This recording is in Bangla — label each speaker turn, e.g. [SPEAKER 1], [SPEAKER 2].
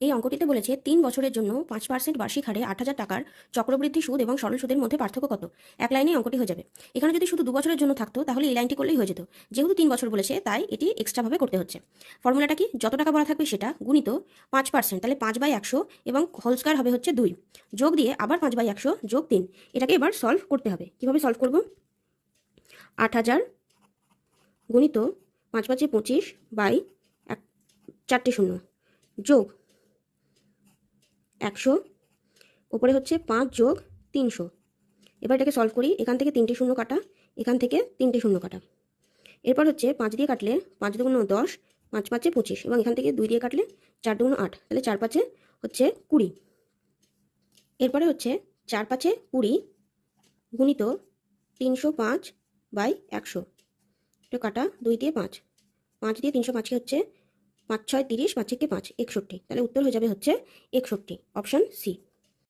[SPEAKER 1] এই অঙ্কটিতে বলেছে ৩ বছরের জন্য ৫% বার্ষিক হারে ৮,০০০ টাকার চক্রবৃদ্ধি সুদ এবং সরল সুদের মধ্যে পার্থক্য কত। এক লাইনে অঙ্কটি হয়ে যাবে। এখানে যদি শুধু ২ বছরের জন্য থাকতো তাহলে এই লাইনটি করলেই হয়ে যেত। যেহেতু ৩ বছর বলেছে তাই এটি এক্সট্রাভাবে করতে হচ্ছে। ফর্মুলাটা কি, যত টাকা বলা থাকবে সেটা গুণিত ৫%, তাহলে ৫/১০০ এবং হোল স্কয়ার হবে হচ্ছে ২, যোগ দিয়ে আবার ৫/১০০ যোগ ৩। এটাকে এবার সলভ করতে হবে। কিভাবে সলভ করব? ৮,০০০ গুণিত ৫×৫=২৫ বাই ৪টে শূন্য যোগ ১০০, ওপরে হচ্ছে ৫ যোগ ৩০০। এবার এটাকে সলভ করি। এখান থেকে ৩টে শূন্য কাটা, এখান থেকে 3টে শূন্য কাটা। এরপর হচ্ছে ৫ দিয়ে কাটলে ৫ দুগুণ ১০, ৫×৫ = ২৫ এবং এখান থেকে ২ দিয়ে কাটলে ৪ দুগুণ ৮, তাহলে ৪×৫ হচ্ছে ২০। এরপরে হচ্ছে ৪×৫ = ২০ গুণিত ৩০৫/১০০। এটা কাটা, ২ দিয়ে ৫, ৫ দিয়ে ৩০৫কে হচ্ছে ৫×৬ = ৩০, ৫ × ৫ = ৬১, তাহলে উত্তর হয়ে যাবে হচ্ছে ৬১, অপশন সি।